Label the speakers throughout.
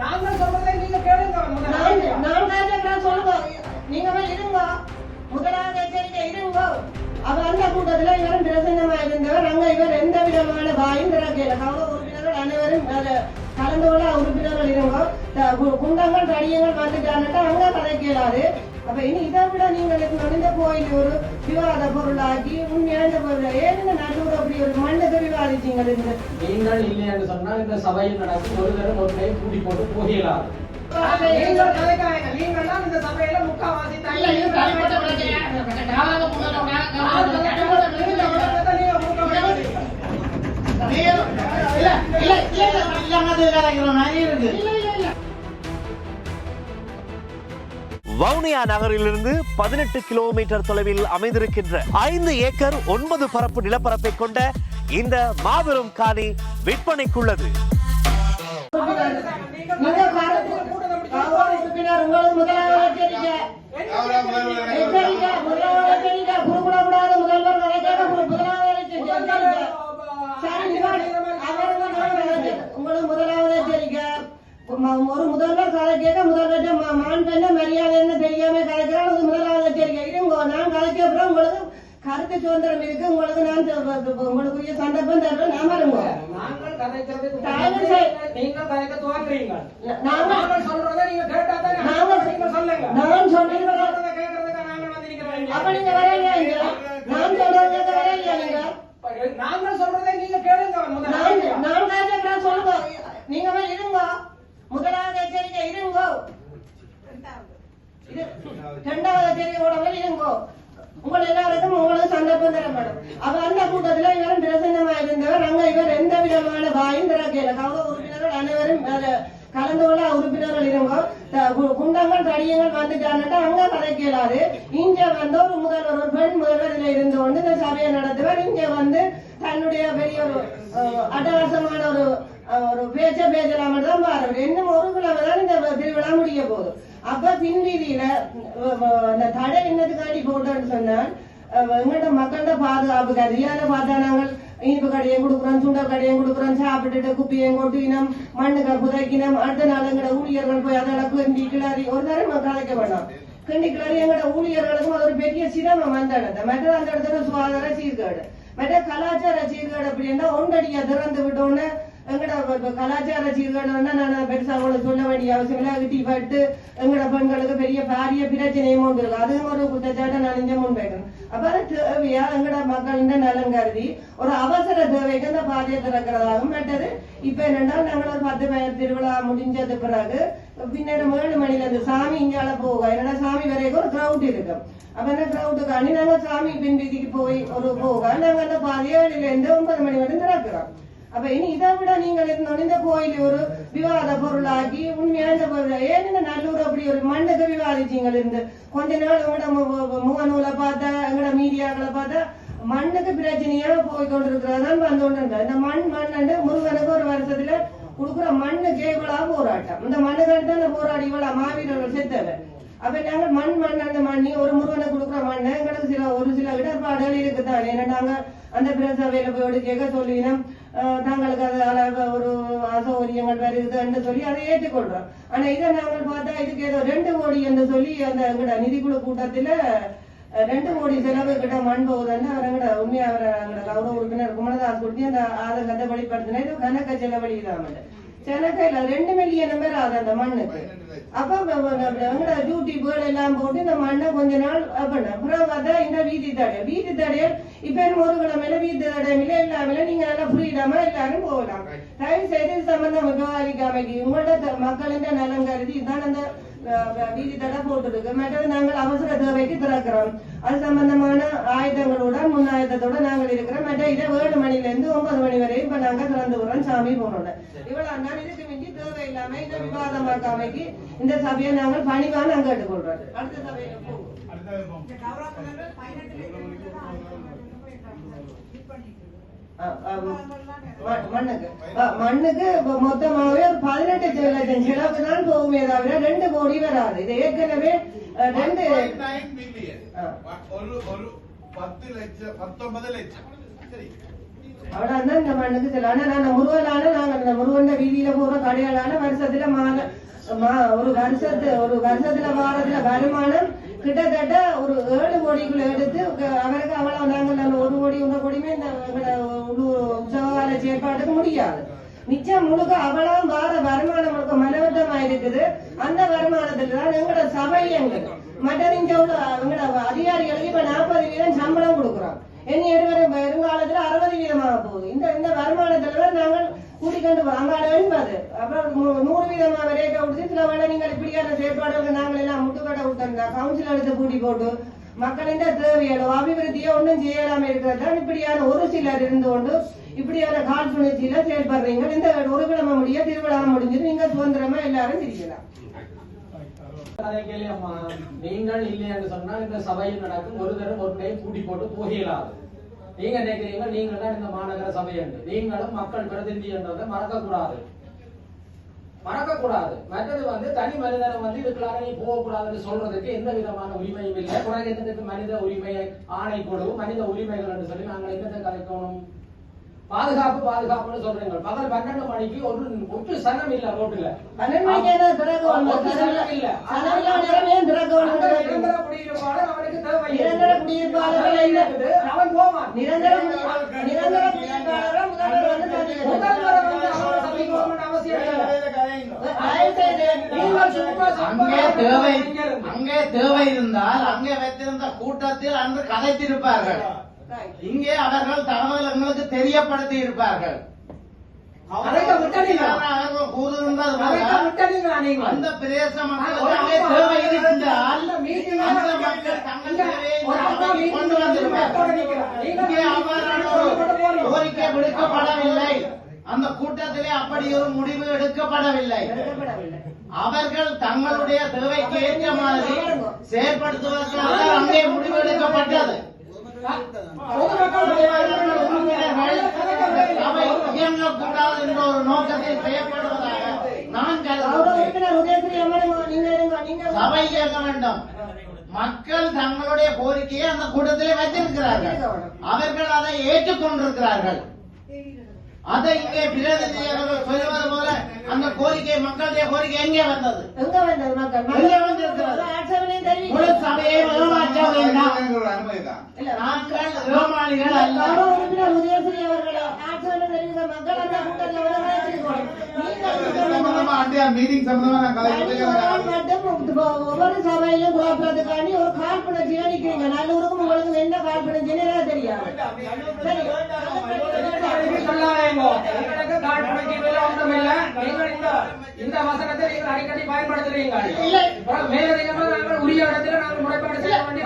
Speaker 1: நாங்கள் சொல்றதை நீங்க கேளுங்க. நான் சொல்லுங்க, நீங்க இருங்க, முதலாவது எச்சரிக்கை இருங்க. அவர் அந்த கூட்டத்துல இவரும் பிரசன்னமா இருந்தவர். அங்க இவர் எந்த விதமான வாயும் திறக்கல. கௌரவ உறுப்பினர்கள் அனைவரும் கலந்து கொள்ள உறுப்பினர்கள் இருங்க. குண்டங்கள் தடியங்கள் வந்துட்டான்ட்டா அங்க கதைக்கலாது. அப்ப இனி இதை விட நீங்கள் நுழைந்த கோயில் ஒரு விவாத பொருளாக்கி உண்மையான பொருள் ஏன் இந்த நடுவர் அப்படி ஒரு மண்டத்தை விவாதிச்சீங்க?
Speaker 2: நீங்கள் இல்லை என்று சொன்னால் இந்த சபையில் நடக்கும் ஒரு தரம் ஒன்றை கூட்டி போட்டு போகலாது.
Speaker 1: நீங்கள் தான் இந்த சபையில முக்காவாசி
Speaker 3: வவுனியா நகரிலிருந்து 18 கிலோமீட்டர் தொலைவில் அமைந்திருக்கின்ற 5 ஏக்கர் 9 பரப்பு நிலப்பரப்பை கொண்ட இந்த மாபெரும் காணி விற்பனைக்குள்ளது.
Speaker 1: ஒரு முதல்வர் கதை கேட்க முதல்வர் மான் பெண்ண மரியாதை என்ன தெரியாம கதைக்கிறான். முதலாவது எச்சரிக்கை இருங்க. நான் கதைக்க அப்புறம் உங்களுக்கு கருத்து சுதந்திரம் இருக்கு. உங்களுக்கு நான் உங்களுக்குரிய சந்தர்ப்பம் தருவேன். நான் வருங்க. நான் சொல்றேன். அப்ப நீங்க வரையா? நான் சொல்றதை வரையா? நீங்க நாங்கள் சொல்றதை நீங்க கேளுங்க. நான் கதைக்கிறேன் சொல்லுங்க. நீங்க இருங்க, முதலாவது எச்சரிக்கை இருங்கோ. இரண்டாவது எச்சரிக்கையோட இருங்கோ. உங்கள் எல்லாருக்கும் உங்களுக்கு சந்தர்ப்பம் தரப்படும். அவர் அந்த கூட்டத்துல இவரும் பிரசன்னமா இருந்தவர். அங்க இவர் எந்த விதமான வாயும் திறக்கல. கௌரவ உறுப்பினர்கள் அனைவரும் கலந்து கொள்ள உறுப்பினர்கள் இருங்கோ. குண்டங்கள் தடியங்கள் வந்துட்டான்ட்டா அங்க கதைக்கலாது. இங்க வந்து ஒரு முதல்வர் ஒரு பெண் முதல்வர் இதுல இருந்து கொண்டு இந்த சபையை நடத்துவார். இங்க வந்து தன்னுடைய பெரிய ஒரு அட்டகாசமான ஒரு பேச்சலாம் தான் பாரு. இன்னும் ஒரு கிழமைதான் இந்த திருவிழா முடிய போகுது. அப்ப பின்வீதியில அந்த தடை என்னதுக்காண்டி போட்டோன்னு சொன்னால் எங்கள்ட மக்கள்கிட்ட பாதுகாப்பு கருதியால பார்த்தா நாங்கள் இனிப்பு கடையும் கொடுக்குறோம், சுண்டல் கடையும் கொடுக்குறோம், சாப்பிட்டுட்டு குப்பியும் கொட்டினோம், மண்ணுக்கு புதைக்கினோம். அடுத்த நாள் எங்கட ஊழியர்கள் போய் அதெல்லாம் கிண்டி கிளறி ஒரு தரம் கலைக்க வேண்டாம். கிண்டி கிளறி எங்கட ஊழியர்களுக்கும் அது ஒரு பெரிய சிரமம் அந்த இடத்த. மற்ற அந்த இடத்துல சுகாதார சீர்கேடு, மற்ற கலாச்சார சீர்கேடு அப்படின்னா ஒன்றடியா திறந்து விட்டோன்னு எங்கட கலாச்சார சீர்கேடுன்னா நான் பெருசா உங்களுக்கு சொல்ல வேண்டிய அவசியம் இல்லை. கிட்டி பட்டு எங்கட பெண்களுக்கு பெரிய பாரிய பிரச்சனையும் ஒன்று இருக்கு. அதுவும் ஒரு குற்றச்சாட்டை நான் இங்க முன்வைக்கணும். அப்ப அது தேவையா எங்கட மக்களின் நலன் கருதி ஒரு அவசர தேவைக்கு அந்த பாதையை திறக்கிறதாகவும் மற்றது இப்ப என்னென்றால் நாங்கள் ஒரு 10 பேர் திருவிழா முடிஞ்சது பிறகு பின்னர் 7 மணில இருந்து சாமி இங்கால போக என்னன்னா சாமி வரைக்கும் ஒரு கிரௌட் இருக்கும். அப்ப அந்த கிரௌட்டுக்காண்டி நாங்க சாமி பின் வீதிக்கு போய் ஒரு போக நாங்க அந்த பாதையை 7 இருந்து 9 மணி வரைக்கும் திறக்கிறோம். அப்ப இனி இதை விட நீங்கள் இந்த கோயில் ஒரு விவாத பொருளாக்கி உண்மையான பொருள் ஏன் இந்த நல்லூர் அப்படி ஒரு மண்ணுக்கு விவாதிச்சீங்க இருந்து கொஞ்ச நாள் எங்கட முகநூலை பார்த்தா எங்கட மீடியாக்களை பார்த்தா மண்ணுக்கு பிரச்சனையா போய் கொண்டிருக்கிறதான் வந்து கொண்டு இந்த மண் முருகனுக்கு ஒரு வருஷத்துல கொடுக்குற மண்ணுக்கு இவ்வளவு போராட்டம். இந்த மண்ணுக்கு தான் போராடி இவ்வளவு மாவீரர்கள் செத்தவர். அப்ப நாங்க மண் அந்த மண்ணி ஒரு முருகனை கொடுக்குற மண்ணை எங்களுக்கு ஒரு சில இடர்பாடுகள் இருக்குதான். ஏன்னா நாங்க அந்த பிரசவையில போய் கேட்க சொல்லினோம், தங்களுக்கு அது ஒரு அசௌகரியங்கள் வருதுன்னு சொல்லி அதை ஏற்றுக்கொள்றோம். ஆனா இதை நாங்கள் பார்த்தா இதுக்கு ஏதோ 2 கோடி என்று சொல்லி அந்த எங்கட நிதிக்குழு கூட்டத்துல 2 கோடி செலவு கிட்ட மண் போகுதுன்னு அவரங்கட உண்மையா அவரை கௌரவ உறுப்பினர் குமரதாஸ் கொடுத்து அந்த ஆதங்கத்தை வெளிப்படுத்தினா இது கணக்க செலவழிதான். செனக்கையில 2 மில்லியன் பேர் ஆகுது அந்த மண்ணுக்கு. அப்ப டியூட்டி பேர்டு எல்லாம் போட்டு இந்த மண்ணை கொஞ்ச நாள் அப்புறம் பார்த்தா இந்த வீதி தடையல் இப்ப ஒரு கிழமையில வீதி தடையில இல்லாமல நீங்க நல்லா ஃப்ரீடமா எல்லாரும் போகலாம். தயவு செய்து சம்பந்தம் விவாதிக்காமைக்கு உங்களோட மக்களின் நலன் கருதி இதுதான் அந்த வீதி தடை போட்டுருக்கு. மற்றது நாங்கள் அவசர தேவைக்கு திறக்கிறோம். அது சம்பந்தமான ஆயுதங்களோட முன்னாயுதத்தோட நாங்கள் இருக்கிறோம். மற்ற இதை 7 மணில இருந்து 9 மணி வரையும் இப்ப நாங்க திறந்து விடுறோம் சாமி போனோட. இவ்வளவு நாள் இதுக்கு மிஞ்சி தேவை இல்லாம இந்த விவாதமாக்காமைக்கு இந்த சபையை நாங்கள் பணிவான அங்க கேட்டுக்கொள்றோம். அடுத்த சபையில போகும் மண்ணுக்கு மொத்தமாகவே 18 லட்சம் செலவு தான் போகுமே தவிர 2 கோடி வராது. இது ஏற்கனவே 19 லட்சம் அவ்வளவுதான் இந்த மண்ணுக்கு செல்லும். ஆனா நாங்க முருகனான நாங்க இந்த முருகன் வீதியில போற கடையாளான வருஷத்துல ஒரு வருஷத்துல வாரத்துல வருமானம் கிட்டத்தட்ட ஒரு 7 கோடிக்குள்ள எடுத்து அவருக்கு அவ்வளவு நாங்கள் 1 கோடி 1 கோடியுமே இந்த உற்சவகால செயற்பாட்டுக்கு முடியாது. மிச்சம் முழுக்க அவ்வளவு வார வருமானம் முழுக்க மனவட்டமா இருக்குது. அந்த வருமானத்துல தான் எங்களோட சபையங்கள் மற்ற எங்களோட அதிகாரிகளுக்கு இப்ப 40% சம்பளம் கொடுக்குறோம். இனி வருங்காலத்துல 60% போகுது. இந்த வருமானத்துல நாங்கள் கூட்டிக்கொண்டு அங்காட 80 அப்புறம் 100% வரைக்கும் கொடுத்து சில வேலை நீங்கள் இப்படியான செயற்பாடுகள் நாங்கள் எல்லாம் முட்டுக்கடை விட்டோம்னா கவுன்சில் எடுத்து கூட்டி போட்டு மக்களின் தேவைகளோ அபிவிருத்தியோ ஒன்றும் செய்யலாம இருக்கிறதா இப்படியான ஒரு சிலர் இருந்து கொண்டு இப்படியான காழ்ப்புணர்ச்சியில செயல்படுறீங்க. இந்த ஒரு கிழமை முடிய திருவிழா முடிஞ்சிட்டு நீங்க சுதந்திரமா எல்லாரும் சிரிக்கலாம்.
Speaker 2: நீங்கள் இல்லை என்று சொன்னால் இந்த சபையில் நடக்கும் ஒரு தரம் ஒரு டைம் கூட்டி போட்டு போகலாது. நீங்க நினைக்கிறீங்க நீங்கள் தான் இந்த மாநகர சபை என்று. நீங்களும் மக்கள் பிரதிநிதி என்றதை மறக்கக்கூடாது. மற்றது தனி மனிதனை இதுக்குள்ளார நீ போகக்கூடாதுன்னு சொல்றதுக்கு எந்த விதமான உரிமையும் இல்லை. குறைந்த என்னத்துக்கு மனித உரிமையை ஆணைக்குழு மனித உரிமைகள் என்று சொல்லி நாங்கள் என்னத்தை கலைக்கணும்? பாதுகாப்புன்னு சொல்றீங்க. பகல் 12 மணிக்கு ஒரு சனம் இல்ல ரோட்டுல. 12 மணிக்கு நிரந்தர குடியிருப்பாளர் அவனுக்கு தேவை. நிரந்தர குடியிருப்பாளர்கள் இல்ல. அவன் போவான். நிரந்தர குடியிருப்பாளர் முதல்வர் வந்து அவன் சபைக்கு போகணும்னு அவசியம் இல்லை.
Speaker 4: அங்கே தேவை இருந்தால் அங்கே வைத்திருந்த கூட்டத்தில் அன்று கதைத்திருப்பார்கள். இங்கே அவர்கள் தகவல்களுக்கு தெரியப்படுத்தி இருப்பார்கள். அந்த பிரதேச மக்களுக்கு தேவை இருந்தால் அந்த மக்கள் தங்கள் தேவையை கொண்டு வந்திருப்பார்கள். இங்கே அவ்வாறான ஒரு கோரிக்கை விடுக்கப்படவில்லை. அந்த கூட்டத்திலே அப்படி ஒரு முடிவு எடுக்கப்படவில்லை. அவர்கள் தங்களுடைய தேவைக்கு ஏற்ற மாதிரி செயற்படுத்துவதற்காக அங்கே முடிவு எடுக்கப்பட்டது. இயங்கக்கூடாது என்ற ஒரு நோக்கத்தில் செயற்படுவதாக நான் சபை இயங்க வேண்டும். மக்கள் தங்களுடைய கோரிக்கையை அந்த கூட்டத்திலே வைத்திருக்கிறார்கள். அவர்கள் அதை ஏற்றுக்கொண்டிருக்கிறார்கள். அதை இங்கே பிரதிநிதிகள் சொல்லுவது போல அந்த கோரிக்கை மக்களுடைய கோரிக்கை எங்கே வந்தது? முழு சபையை ஏமாற்ற வேண்டாம். நாங்கள் ஏமாளிகள் அல்ல.
Speaker 1: ஒவ்வொரு சபையிலும் குழப்பத்துக்காண்டி ஒரு காழ்ப்புணர்ச்சியா நிக்கிறீங்க. நல்லூருக்கும் உங்களுக்கு என்ன காழ்ப்புணர்ச்சின்னு தெரியாது.
Speaker 2: இந்த வசனத்தை நீங்கள் அடிக்கடி பயன்படுத்துறீங்க. மேலதிகமாக நாங்கள் உரிய இடத்துல நாங்கள் முறைப்பாடு செய்ய வேண்டிய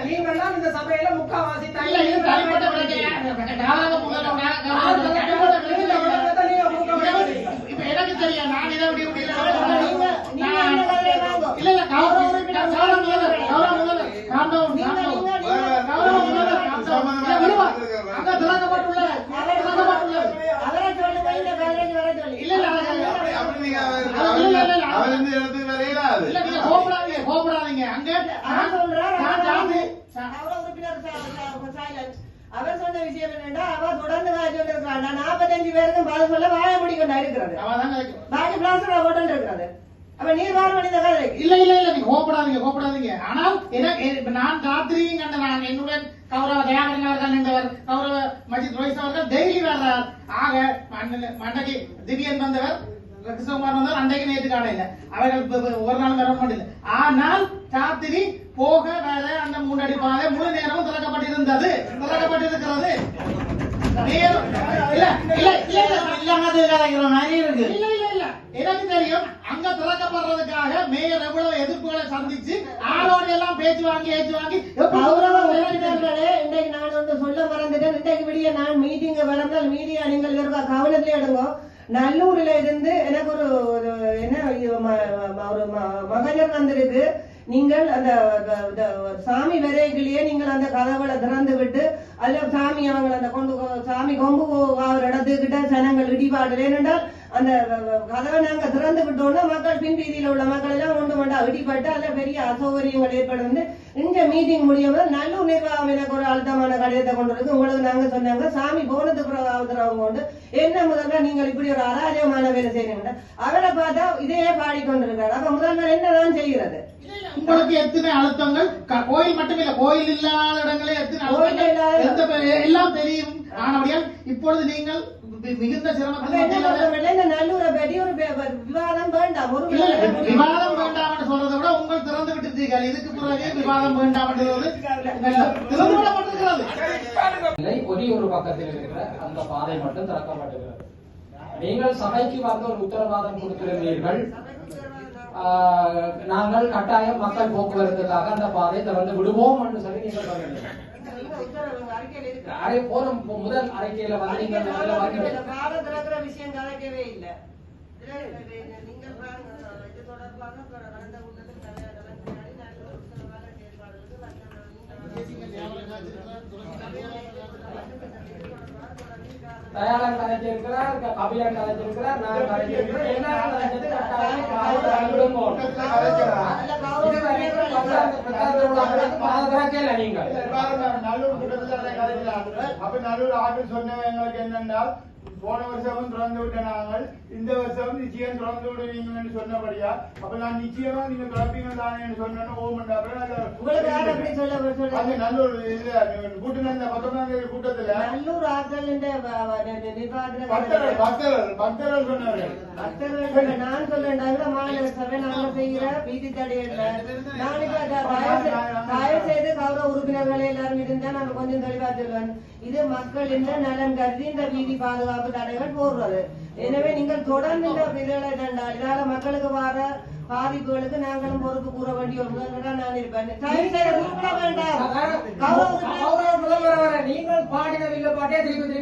Speaker 2: நீங்கள் தான் இந்த சபையில முக்காவாசி
Speaker 4: எனக்கு தெரியும். நான் இதை கோபடாதீங்க. அங்க
Speaker 1: அவர் சொன்ன விஷயம் என்னன்னா அவ தொடர்ந்து சொல்லிருக்காங்க 45 பேருக்கும் பதில் சொல்ல வாழ முடிக்கொண்டா இருக்கிறது. பாக்கி பிளாஸ்டர் ஹோட்டல் இருக்கிறது. அப்ப நீர் வாரம் இந்த கதை
Speaker 4: இல்ல நீங்க கோபடாதீங்க. ஆனால் நான் ராத்திரியும் கண்ட நான் என்னுடன் கௌரவ தயாகரன் அவர்கள் என்றவர் கௌரவ மஜித் ரோய்ஸ் அவர்கள் டெய்லி வர்றார். ஆக அன்றைக்கு திவ்யன் வந்தவர் கிருஷ்ணகுமார் வந்தவர் அன்றைக்கு நேற்று காலையில அவர்கள் ஒரு நாள் வர மாட்டேன். ஆனால் ராத்திரி போக வேற அந்த 3 அடி பாதை முழு நேரமும் திறக்கப்பட்டிருக்கிறது. எனக்கு தெரியும். அங்க திறக்கப்படுறதுக்காக மேயர் எவ்வளவு எதிர்ப்புகளை சந்திச்சு ஆளோடு எல்லாம் பேச்சு வாங்கி
Speaker 1: இன்னைக்கு நான் வந்து சொல்ல மறந்துட்டேன். இன்றைக்கு விடிய நான் மீட்டிங்க வரந்தால் மீடியா நீங்கள் இருக்க கவனத்திலே எடுங்க. நல்லூர்ல இருந்து எனக்கு ஒரு மகஜர் வந்திருக்கு. நீங்கள் அந்த சாமி வரைகளையே நீங்கள் அந்த கதவுகளை திறந்து விட்டு அதுல சாமி அவங்க அந்த சாமி கொம்பு ஒரு இடத்துக்கிட்ட ஜனங்கள் இடிபாடு ஏனென்றால் அந்த கதவை நாங்க திறந்து விட்டோம்னா மக்கள் பின் வீதியில உள்ள மக்கள் எல்லாம் ஒன்று மண்டா இடிப்பட்டு அதுல பெரிய அசௌகரியங்கள் ஏற்படுது. இந்த மீட்டிங் முடியும் நல்லூர் நிர்வாகம் எனக்கு ஒரு அழுத்தமான கடிதத்தை கொண்டு இருக்கு. உங்களுக்கு நாங்க சொன்னாங்க சாமி போனதுக்கு அவசரம் கொண்டு என்ன முதல்வர் நீங்கள் இப்படி ஒரு அராஜகமான வேலை செய்யறீங்க. அவரை பார்த்தா இதையே பாடிக்கொண்டிருக்காரு. அப்ப முதல்வர் என்னதான் செய்கிறது?
Speaker 4: உங்களுக்கு எத்தனை அழுத்தங்கள் கோயில் மட்டுமில்ல, கோயில் இல்லாத இடங்களே எத்தனை எல்லாம் தெரியும். ஆனால் இப்பொழுது நீங்கள் மிகுந்த சிரமத்தில்
Speaker 1: நல்லூரை பற்றி ஒரு விவாதம் வேண்டாம், ஒரு
Speaker 4: விவாதம் வேண்டாம் என்று சொல்றதை விட உங்கள் திறந்து விட்டு இதுக்கு பிறகு விவாதம் வேண்டாம்
Speaker 2: ஒரே ஒரு பக்கத்தில் இருக்கிற அந்த பாதை மட்டும் திறக்கப்பட்டிருக்கிறது. நீங்கள் சபைக்கு வந்து ஒரு உத்தரவாதம் கொடுத்திருந்தீர்கள், நாங்கள் கட்டாயம் மக்கள் போக்குவரத்துக்காக அந்த பாதை திறந்து விடுவோம் என்று சொல்லி நீங்கள் சொல்லுங்கள். முதல் அறிக்கையில வந்து நீங்கள்
Speaker 1: விஷயம் கலைக்கவே இல்லை. நீங்கள் இது தொடர்பாக கடந்த கூட்டத்தில்
Speaker 2: தயாளன் கலைச்சிருக்கிறார், கபிலன் கலைச்சிருக்கிறார், நான் கலைச்சிருக்கிறேன். எல்லாரும் கலைச்சது
Speaker 5: நல்லூர் ஆற்றில் சொன்னவங்களுக்கு என்னென்றால் போன வருஷமும் திறந்து விட்ட நாங்கள் இந்த வருஷம் நிச்சயம் திறந்து விடுவீங்கன்னு சொன்னபடியா அப்ப நான் நிச்சயமா நீங்க திறப்பீங்க தானே சொன்னேன்னு ஓமண்டா நல்லூர் கூட்டின 19ஆம் தேதி கூட்டத்துல
Speaker 1: நல்லூர் ஆற்றல்
Speaker 5: பக்தர்கள் சொன்னார்கள்.
Speaker 1: நான் சொல்றேன் மாநில சபை நாங்கள் செய்கிற வீதி தடையில தயவு செய்து கௌரவ உறுப்பினர்கள் எல்லாரும் இருந்தா நான் கொஞ்சம் தெளிவா சொல்லுவேன். இது மக்களின் நலன் கருதி இந்த வீதி பாதுகாப்பு தடைகள் போடுறது. எனவே நீங்கள் தொடர்ந்து இதால மக்களுக்கு வர பாதிப்புகளுக்கு நாங்களும் பொறுப்பு கூற வேண்டிய ஒரு முதல்வராக நான் இருப்பேன்.
Speaker 2: நீங்கள் பாடின வில்ல பாட்டே திருப்பி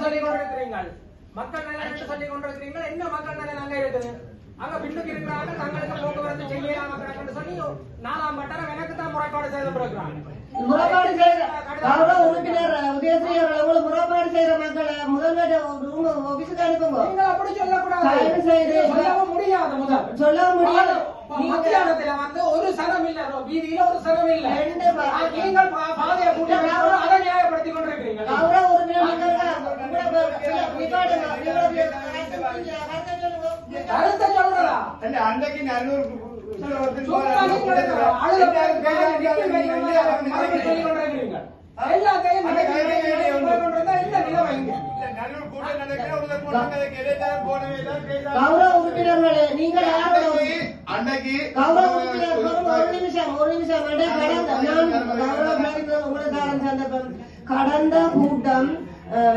Speaker 2: சொல்லிக் கொண்டிருக்கிறீர்கள். மக்கள் நலன் என்று சொல்லிக் கொண்டிருக்கிறீர்கள். என்ன மக்கள் நலன் அங்க இருக்குது? அங்க பின்னுக்கு இருக்கிறார்கள், தங்களுக்கு போக்குவரத்து செய்யலாம் சொல்லி 4ஆம் வட்டாரம் எனக்கு தான் முறைப்பாடு செய்யப்படுகிறாங்க.
Speaker 1: முறைப்பாடு செய்யற கௌரவ உறுப்பினர் உதயஸ்ரீ அவர்கள் முறைப்பாடு செய்யற மக்களை முதல்வர் ஆபீஸுக்கு அனுப்புங்க.
Speaker 2: அப்படி சொல்லக்கூடாது,
Speaker 1: சொல்ல முடியாது.
Speaker 2: மத்தியானத்துல வந்து ஒரு சனம் இல்ல, வீதியில ஒரு சனம் இல்ல, நீங்கள் பாதையை கூட்டி அதை நியாயப்படுத்திக் கொண்டிருக்கிறீங்க.
Speaker 1: கௌரவ உறுப்பினர்
Speaker 2: கருத்தை சொல்றதா
Speaker 5: அன்றைக்கு நல்லூர்
Speaker 1: கௌரவ உறுப்பினர்களே நீங்கள்
Speaker 5: அன்னைக்கு
Speaker 1: கௌரவ உறுப்பினர் ஒரு நிமிஷம் கடந்த கூட்டம்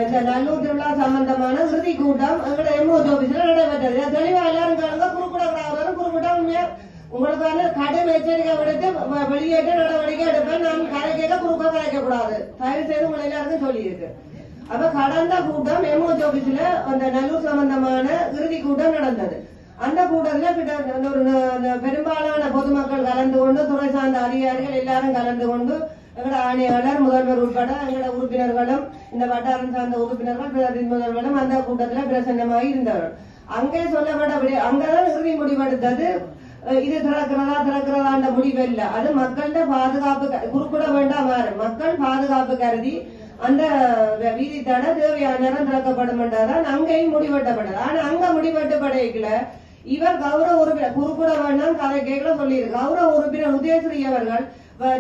Speaker 1: இந்த நல்லூர் திருவிழா சம்பந்தமான இறுதி கூட்டம் எங்களோட எம்ஓசி ஆபீஸ்ல நடைபெற்றது. தெளிவா எல்லாரும் கேளுங்க. குறுக்கூட குறுக்கூட்டம் உங்களுக்கான கடும் எச்சரிக்கை விடுத்து வெளியேற்ற நடவடிக்கை எடுப்பேன். நான் கரைக்க குறுக்க கரைக்க கூடாது. தயவு செய்து உங்களை எல்லாருக்கும் சொல்லியிருக்கு. அப்ப கடந்த கூட்டம் எம்ஓசி ஆபீஸ்ல அந்த நல்லூர் சம்பந்தமான இறுதி கூட்டம் நடந்தது. அந்த கூட்டத்துல பெரும்பாலான பொதுமக்கள் கலந்து கொண்டு துறை சார்ந்த அதிகாரிகள் எல்லாரும் கலந்து கொண்டு எங்களோட ஆணையாளர் முதல்வர் உட்பட எங்களோட உறுப்பினர்களும் இந்த வட்டாரம் சார்ந்த உறுப்பினர்கள் பிரதி முதல்வர்களும் அந்த கூட்டத்தில் பிரசன்னமாக இருந்தவர்கள். அங்கே சொல்லப்பட்டபடி அங்கதான் இறுதி முடிவெடுத்தது. இது திறக்கிறதான்ற முடிவு இல்ல. அது மக்கள்கிட்ட பாதுகாப்பு குறுக்கிட வேண்டாம். மக்கள் பாதுகாப்பு கருதி அந்த வீதி தடை தேவையான நேரம் திறக்கப்படும் என்றால் அங்கேயும் முடிவெட்டப்பட்டது. ஆனா அங்க முடிவெட்டப்படையில இவர் கௌரவ உறுப்பினர் குறுக்கிட வேண்டாம் கதை கேட்கல சொல்லியிருக்கு. கௌரவ உறுப்பினர் உதயஸ்ரீ அவர்கள்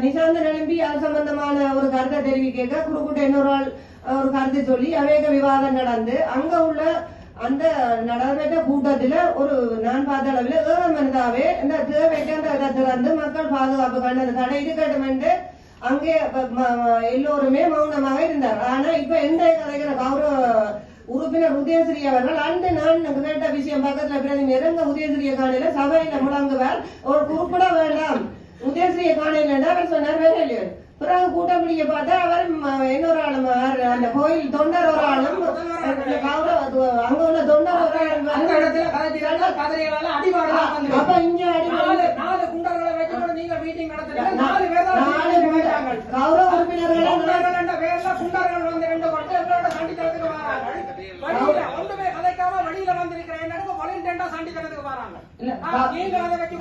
Speaker 1: நிசாந்தன் எழும்பி அது சம்பந்தமான ஒரு கருத்தை தெரிவிக்க குறுக்கிட்ட இன்னொரு ஒரு கருத்தை சொல்லி அநேக விவாதம் நடந்து அங்க உள்ள அந்த நடைபெற்ற கூட்டத்துல ஒரு நான் பார்த்த அளவில் 7 மனிதாவே இந்த தேவைக்கு அந்த திறந்து மக்கள் பாதுகாப்புக்கான அந்த தடை இருக்கட்டும் என்று அங்கே எல்லோருமே மௌனமாக இருந்தார். ஆனா இப்ப எந்த கதைக்கிற கௌரவ உறுப்பினர் உதயஸ்ரீ அவர்கள் அன்று நான் கேட்ட விஷயம் பக்கத்துல பிரதி இறந்த உதயஸ்ரீய காலையில சபையில முழங்குவார் ஒரு குறிப்பிட வேண்டாம் உதயஸ்ரீய காலையில அவர் சொன்னார் வேற இல்லையா. பிறகு கூட்டம் பிடிக்க பார்த்தா அவர் இன்னொரு ஆளும் அந்த கோயில் தொண்டர் ஒரு ஆளும் அங்க உள்ள தொண்டர் ஒரு ஆளும் அப்ப இங்க கௌரவ உறுப்பினர்கள்
Speaker 2: இல்ல
Speaker 6: நீங்க அதை வைக்க